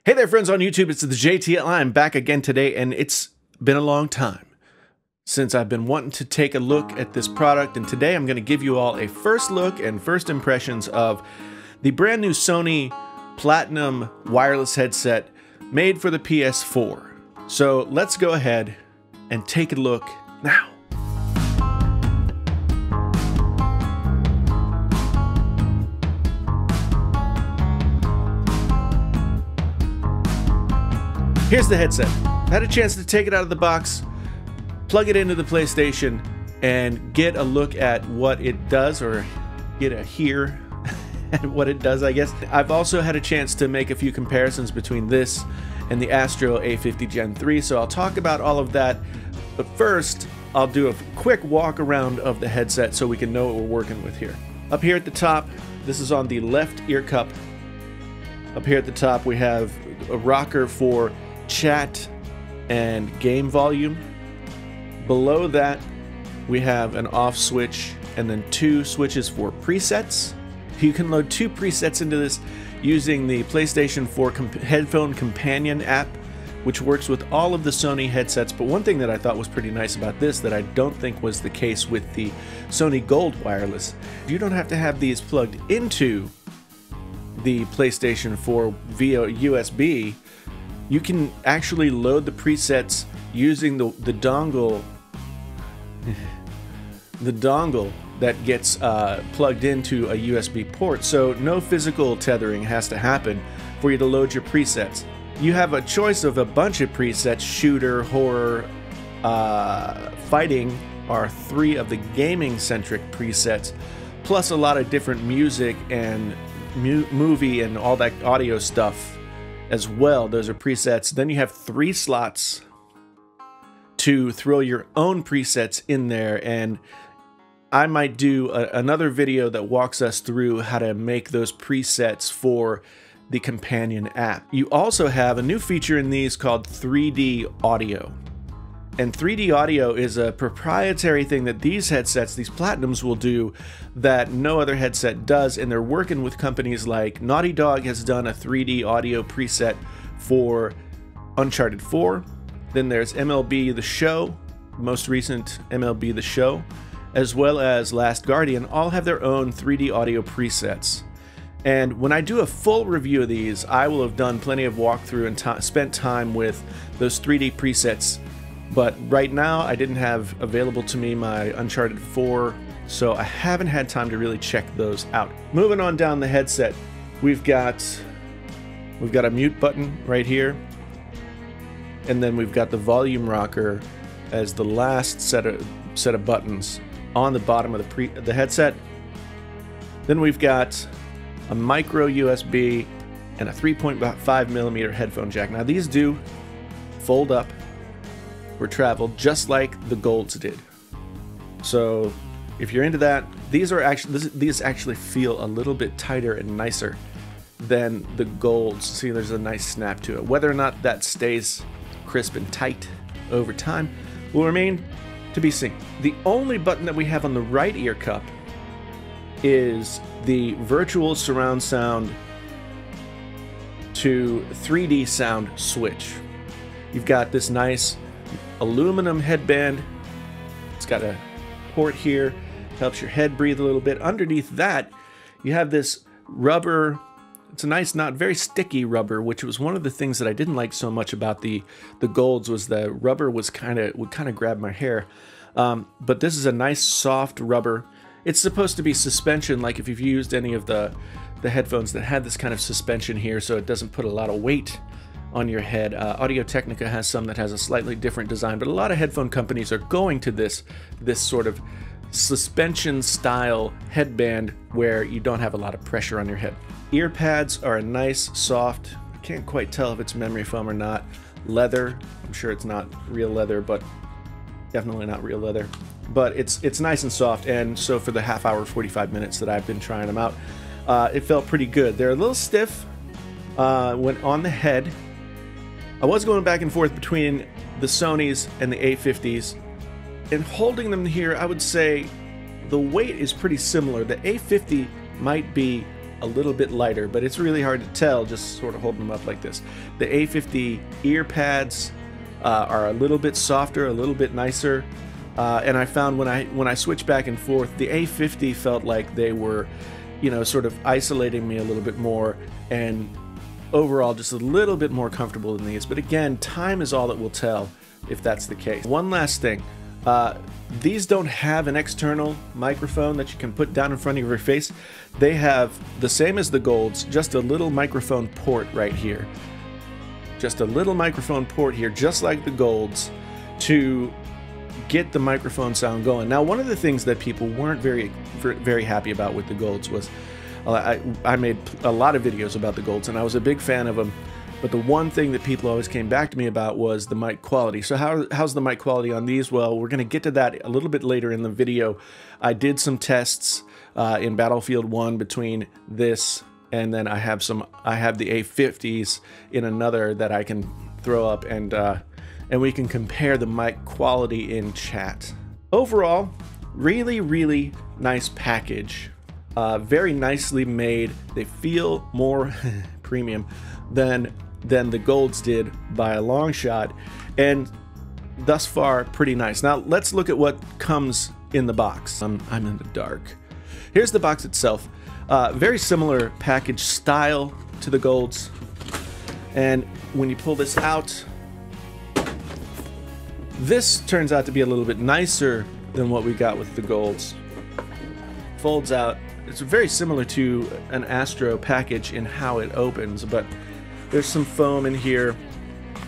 Hey there, friends on YouTube. It's the JTL. I'm back again today, and it's been a long time since I've been wanting to take a look at this product, and today I'm going to give you all a first look and first impressions of the brand new Sony Platinum Wireless headset made for the PS4. So let's go ahead and take a look now. Here's the headset. I had a chance to take it out of the box, plug it into the PlayStation, and get a look at what it does, or get a hear at what it does, I guess. I've also had a chance to make a few comparisons between this and the Astro A50 Gen 3, so I'll talk about all of that. But first, I'll do a quick walk around of the headset so we can know what we're working with here. Up here at the top, this is on the left ear cup. Up here at the top, we have a rocker for chat and game volume. Below that, we have an off switch and then two switches for presets. You can load two presets into this using the PlayStation 4 Headphone Companion app, which works with all of the Sony headsets. But one thing that I thought was pretty nice about this that I don't think was the case with the Sony Gold Wireless, you don't have to have these plugged into the PlayStation 4 via USB. You can actually load the presets using the dongle that gets plugged into a USB port, so no physical tethering has to happen for you to load your presets. You have a choice of a bunch of presets. Shooter, horror, fighting are three of the gaming-centric presets, plus a lot of different music and movie and all that audio stuff as well. Those are presets. Then you have three slots to throw your own presets in there, and I might do another video that walks us through how to make those presets for the companion app. You also have a new feature in these called 3D audio. And 3D audio is a proprietary thing that these headsets, these Platinums, will do that no other headset does, and they're working with companies like Naughty Dog has done a 3D audio preset for Uncharted 4. Then there's MLB The Show, most recent MLB The Show, as well as Last Guardian, all have their own 3D audio presets. And when I do a full review of these, I will have done plenty of walkthrough and spent time with those 3D presets. But right now, I didn't have available to me my Uncharted 4, so I haven't had time to really check those out. Moving on down the headset, we've got a mute button right here, and then we've got the volume rocker as the last set of buttons on the bottom of the headset. Then we've got a micro USB and a 3.5mm headphone jack. Now these do fold up for travel, just like the Golds did. So if you're into that, these actually feel a little bit tighter and nicer than the Golds. See, there's a nice snap to it. Whether or not that stays crisp and tight over time will remain to be seen. The only button that we have on the right ear cup is the virtual surround sound to 3D sound switch. You've got this nice aluminum headband. It's got a port here, helps your head breathe a little bit. Underneath that, you have this rubber. It's a nice, not very sticky rubber, which was one of the things that I didn't like so much about the Golds, was the rubber would kind of grab my hair. But this is a nice soft rubber. It's supposed to be suspension, like if you've used any of the headphones that had this kind of suspension here, so it doesn't put a lot of weight on your head. Audio-Technica has some that has a slightly different design, but a lot of headphone companies are going to this sort of suspension style headband where you don't have a lot of pressure on your head. Ear pads are a nice soft, I can't quite tell if it's memory foam or not, leather. I'm sure it's not real leather, but definitely not real leather. But it's nice and soft, and so for the half hour, 45 minutes that I've been trying them out, it felt pretty good. They're a little stiff when on the head. I was going back and forth between the Sonys and the A50s, and holding them here, I would say the weight is pretty similar. The A50 might be a little bit lighter, but it's really hard to tell just sort of holding them up like this. The A50 ear pads are a little bit softer, a little bit nicer, and I found when I switched back and forth, the A50 felt like they were, you know, sort of isolating me a little bit more, and overall just a little bit more comfortable than these. But again, time is all that will tell if that's the case. One last thing, these don't have an external microphone that you can put down in front of your face. They have the same as the Golds, just a little microphone port right here. Just a little microphone port here, just like the Golds, to get the microphone sound going. Now, one of the things that people weren't very happy about with the Golds was, I made a lot of videos about the Golds, and I was a big fan of them. But the one thing that people always came back to me about was the mic quality. So how's the mic quality on these? Well, we're going to get to that a little bit later in the video. I did some tests in Battlefield 1 between this, and then I have the A50s in another that I can throw up, and we can compare the mic quality in chat. Overall, really nice package. Very nicely made. They feel more premium than the Golds did by a long shot, and thus far pretty nice. Now let's look at what comes in the box. I'm in the dark. Here's the box itself. Very similar package style to the Golds, and when you pull this out, this turns out to be a little bit nicer than what we got with the Golds. Folds out. It's very similar to an Astro package in how it opens, but there's some foam in here,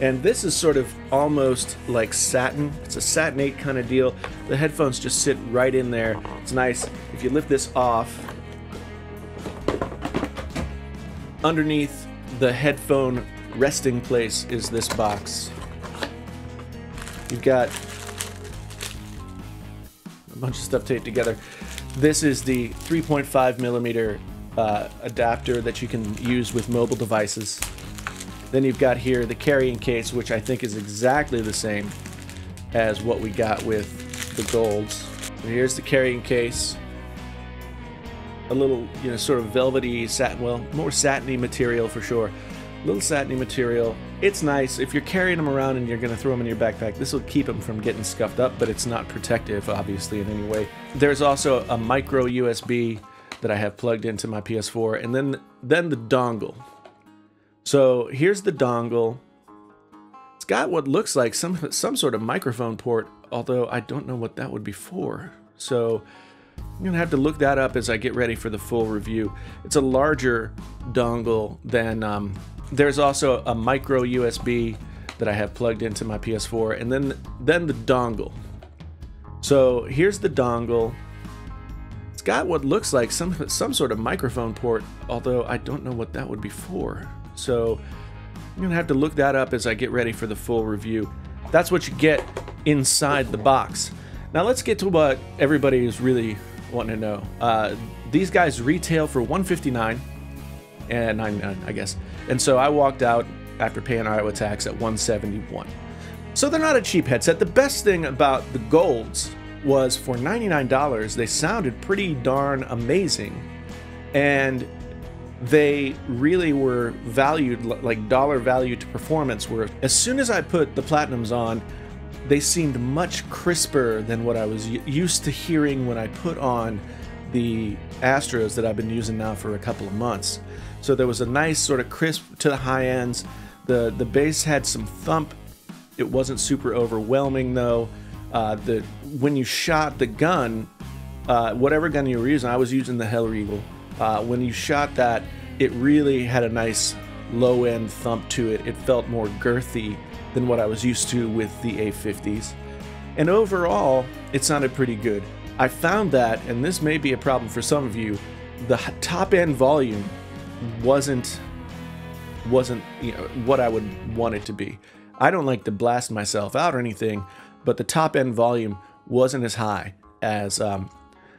and this is sort of almost like satin. It's a satinate kind of deal. The headphones just sit right in there. It's nice. If you lift this off, underneath the headphone resting place is this box. You've got a bunch of stuff taped together. This is the 3.5mm adapter that you can use with mobile devices. Then you've got here the carrying case, which I think is exactly the same as what we got with the Golds. And here's the carrying case. A little, you know, sort of velvety satin, well, more satiny material for sure. A little satiny material. It's nice. If you're carrying them around and you're going to throw them in your backpack, this will keep them from getting scuffed up, but it's not protective, obviously, in any way. There's also a micro USB that I have plugged into my PS4, and then the dongle. So here's the dongle. It's got what looks like some sort of microphone port, although I don't know what that would be for. So I'm gonna have to look that up as I get ready for the full review. It's a larger dongle than, there's also a micro USB that I have plugged into my PS4, and then the dongle. So here's the dongle. It's got what looks like some sort of microphone port, although I don't know what that would be for. So I'm gonna have to look that up as I get ready for the full review. That's what you get inside the box. Now let's get to what everybody is really wanting to know. These guys retail for $159 and $99, I guess. And so I walked out after paying Iowa tax at $171. So they're not a cheap headset. The best thing about the Golds was for $99, they sounded pretty darn amazing. And they really were valued, like dollar value to performance, where as soon as I put the Platinums on, they seemed much crisper than what I was used to hearing when I put on the Astros that I've been using now for a couple of months. So there was a nice sort of crisp to the high ends. The bass had some thump. It wasn't super overwhelming though. When you shot the gun, whatever gun you were using, I was using the Hellriegel. When you shot that, it really had a nice low-end thump to it. It felt more girthy than what I was used to with the A50s. And overall, it sounded pretty good. I found that, and this may be a problem for some of you, the top-end volume wasn't you know, what I would want it to be. I don't like to blast myself out or anything, but the top-end volume wasn't as high as the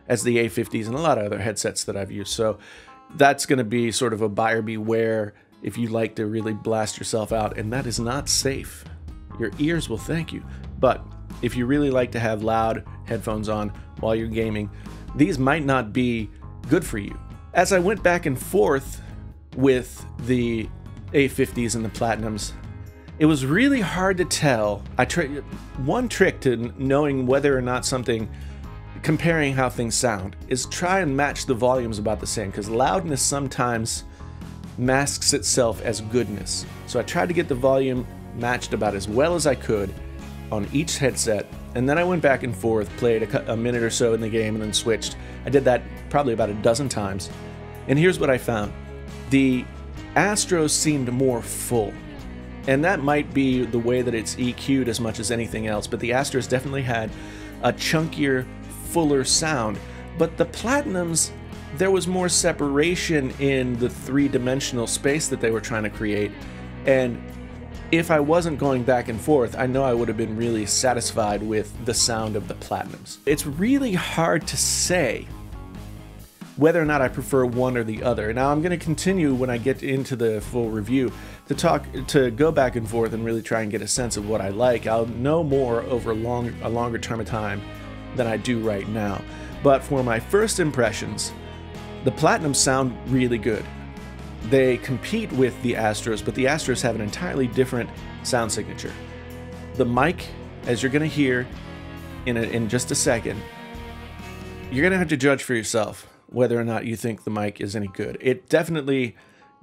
A50s and a lot of other headsets that I've used. So that's going to be sort of a buyer beware if you like to really blast yourself out, and that is not safe. Your ears will thank you. But if you really like to have loud headphones on while you're gaming, these might not be good for you. As I went back and forth with the A50s and the Platinums, it was really hard to tell. One trick to knowing whether or not something, comparing how things sound, is try and match the volumes about the same, because loudness sometimes masks itself as goodness. So I tried to get the volume matched about as well as I could on each headset, and then I went back and forth, played a minute or so in the game, and then switched. I did that probably about a dozen times, and here's what I found. The Astros seemed more full, and that might be the way that it's EQ'd as much as anything else, but the Astros definitely had a chunkier, fuller sound. But the Platinums, there was more separation in the three-dimensional space that they were trying to create, and if I wasn't going back and forth, I know I would have been really satisfied with the sound of the Platinums. It's really hard to say whether or not I prefer one or the other. Now I'm going to continue when I get into the full review to go back and forth and really try and get a sense of what I like. I'll know more over a longer term of time than I do right now. But for my first impressions, the Platinums sound really good. They compete with the Astros, but the Astros have an entirely different sound signature. The mic, as you're going to hear in just a second, you're going to have to judge for yourself whether or not you think the mic is any good. It definitely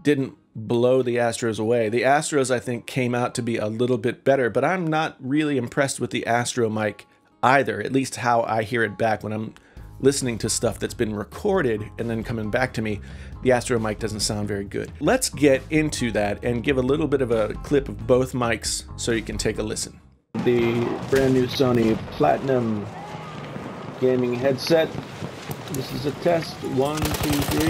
didn't blow the Astros away. The Astros, I think, came out to be a little bit better, but I'm not really impressed with the Astro mic either, at least how I hear it back when I'm listening to stuff that's been recorded and then coming back to me. The Astro mic doesn't sound very good. Let's get into that and give a little bit of a clip of both mics so you can take a listen. The brand new Sony Platinum gaming headset. This is a test. 1, 2, 3.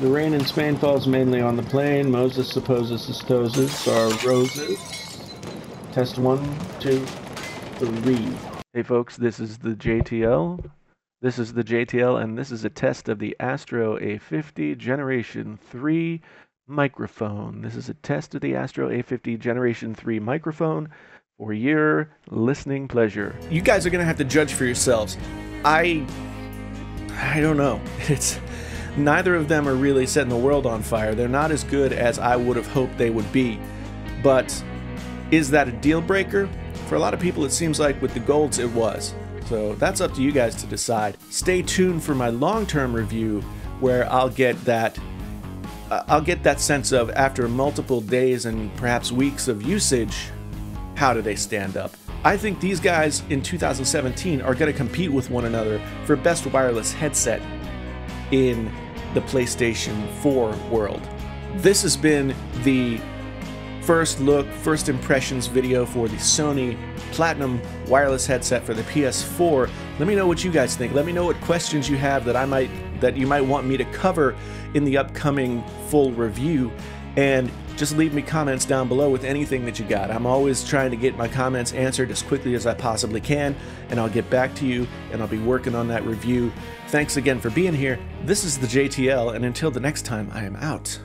The rain in Spain falls mainly on the plain. Moses supposes his toes are roses. Test 1, 2, 3. Hey folks, this is the JTL. This is the JTL, and this is a test of the Astro A50 Generation 3 microphone. This is a test of the Astro A50 Generation 3 microphone for your listening pleasure. You guys are gonna have to judge for yourselves. I don't know. Neither of them are really setting the world on fire. They're not as good as I would have hoped they would be. But is that a deal breaker? For a lot of people, it seems like with the Golds it was. So that's up to you guys to decide. Stay tuned for my long-term review where I'll get that sense of, after multiple days and perhaps weeks of usage, how do they stand up? I think these guys in 2017 are going to compete with one another for best wireless headset in the PlayStation 4 world. This has been the first look, first impressions video for the Sony Platinum Wireless headset for the PS4. Let me know what you guys think. Let me know what questions you have that you might want me to cover in the upcoming full review, and just leave me comments down below with anything that you got. I'm always trying to get my comments answered as quickly as I possibly can, and I'll get back to you, and I'll be working on that review. Thanks again for being here. This is the JTL, and until the next time, I am out.